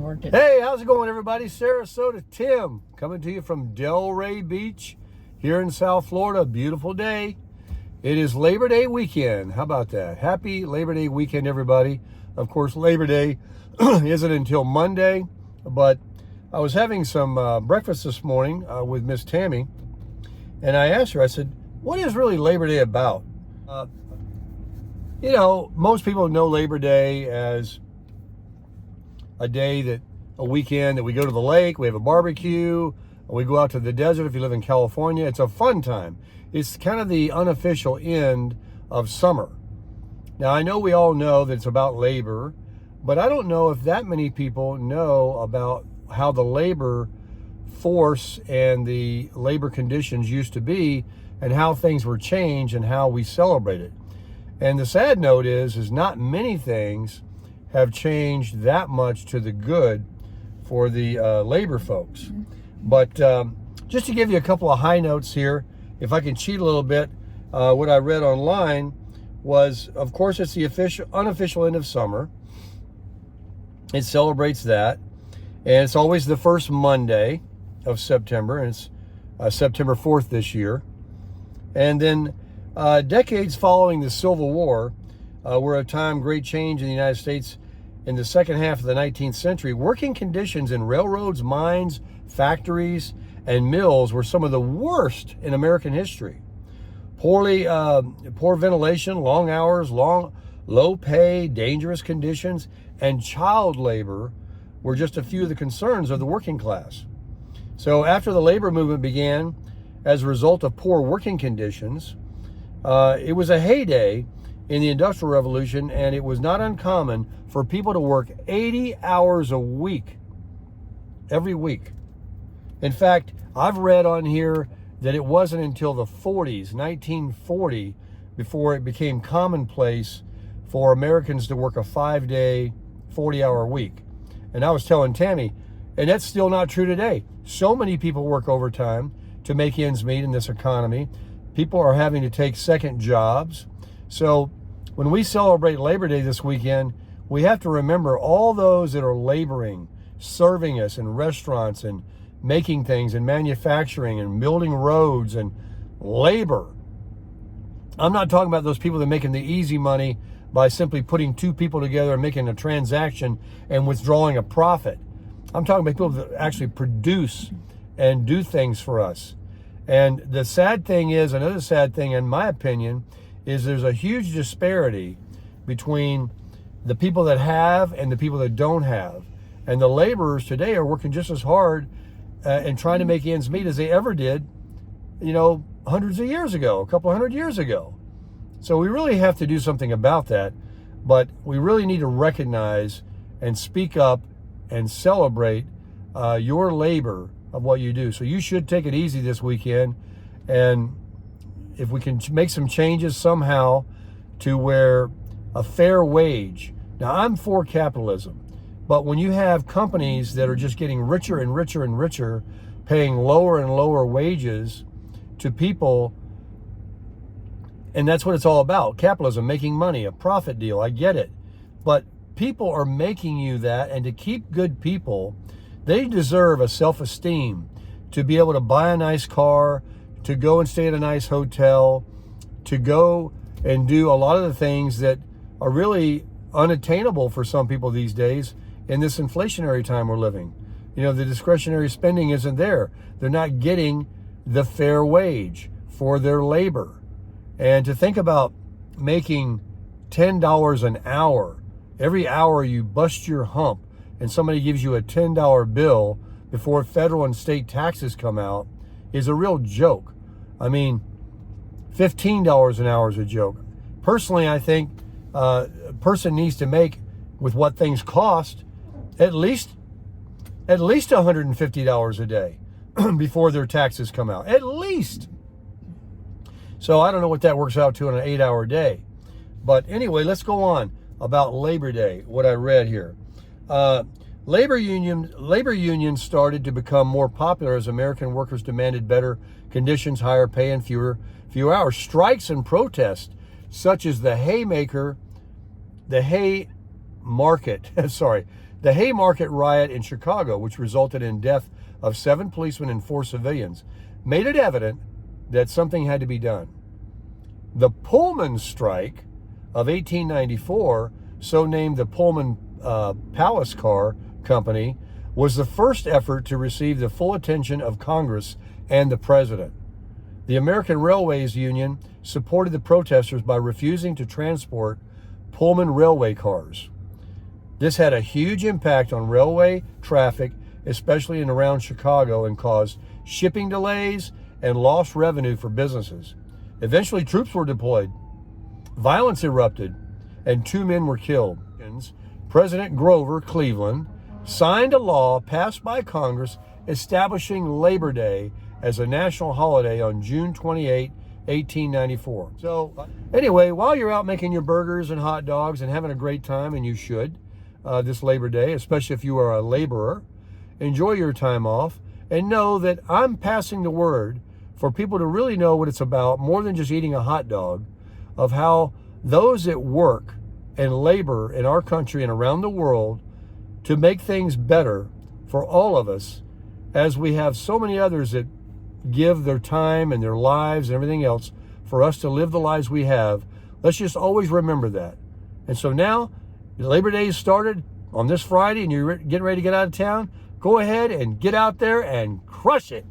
working. Hey, how's it going, everybody? Sarasota Tim coming to you from Delray Beach here in South Florida. Beautiful day. It is Labor Day weekend. How about that? Happy Labor Day weekend, everybody. Of course, Labor Day isn't until Monday, but I was having some breakfast this morning with Miss Tammy, and I asked her, I said, what is really Labor Day about? Most people know Labor Day as a weekend that we go to the lake, we have a barbecue, we go out to the desert if you live in California. It's a fun time. It's kind of the unofficial end of summer. Now, I know we all know that it's about labor, but I don't know if that many people know about how the labor force and the labor conditions used to be and how things were changed and how we celebrate it. And the sad note is not many things have changed that much to the good for the labor folks. But just to give you a couple of high notes here, if I can cheat a little bit, what I read online was, of course, it's the unofficial end of summer. It celebrates that. And it's always the first Monday of September, and it's September 4th this year. And then decades following the Civil War were a time great change in the United States. In the second half of the 19th century, working conditions in railroads, mines, factories, and mills were some of the worst in American history. Poor ventilation, long hours, low pay, dangerous conditions, and child labor were just a few of the concerns of the working class. So after the labor movement began as a result of poor working conditions, it was a heyday in the Industrial Revolution, and it was not uncommon for people to work 80 hours a week, every week. In fact, I've read on here that it wasn't until the 40s, 1940, before it became commonplace for Americans to work a 5-day, 40-hour week. And I was telling Tammy, and that's still not true today. So many people work overtime to make ends meet in this economy. People are having to take second jobs. So when we celebrate Labor Day this weekend, we have to remember all those that are laboring, serving us in restaurants and making things and manufacturing and building roads and labor. I'm not talking about those people that are making the easy money by simply putting two people together and making a transaction and withdrawing a profit. I'm talking about people that actually produce and do things for us. And the sad thing is, another sad thing in my opinion, is there's a huge disparity between the people that have and the people that don't have. And the laborers today are working just as hard and trying to make ends meet as they ever did, hundreds of years ago, a couple hundred years ago. So we really have to do something about that. But we really need to recognize and speak up and celebrate your labor of what you do. So you should take it easy this weekend. And if we can make some changes somehow to where a fair wage. Now, I'm for capitalism, but when you have companies that are just getting richer and richer and richer, paying lower and lower wages to people, and that's what it's all about, capitalism, making money, a profit deal, I get it. But people are making you that, and to keep good people, they deserve a self-esteem to be able to buy a nice car, to go and stay at a nice hotel, to go and do a lot of the things that are really unattainable for some people these days in this inflationary time we're living. The discretionary spending isn't there. They're not getting the fair wage for their labor. And to think about making $10 an hour, every hour you bust your hump and somebody gives you a $10 bill before federal and state taxes come out, is a real joke. I mean, $15 an hour is a joke. Personally, I think a person needs to make, with what things cost, at least $150 a day before their taxes come out. At least. So I don't know what that works out to in an 8-hour day. But anyway, let's go on about Labor Day, what I read here. Labor unions started to become more popular as American workers demanded better conditions, higher pay, and fewer hours. Strikes and protests, such as the hay market The Haymarket riot in Chicago, which resulted in death of 7 policemen and 4 civilians, made it evident that something had to be done. The Pullman strike of 1894, so named the Pullman Palace Car Company, was the first effort to receive the full attention of Congress and the President. The American Railways Union supported the protesters by refusing to transport Pullman railway cars. This had a huge impact on railway traffic, especially in and around Chicago, and caused shipping delays and lost revenue for businesses. Eventually, troops were deployed. Violence erupted, and 2 men were killed. President Grover Cleveland signed a law passed by Congress establishing Labor Day as a national holiday on June 28, 1894. So anyway, while you're out making your burgers and hot dogs and having a great time, and you should, this Labor Day, especially if you are a laborer, enjoy your time off and know that I'm passing the word for people to really know what it's about, more than just eating a hot dog, of how those that work and labor in our country and around the world to make things better for all of us, as we have so many others that give their time and their lives and everything else for us to live the lives we have. Let's just always remember that. And so now, Labor Day has started on this Friday and you're getting ready to get out of town. Go ahead and get out there and crush it.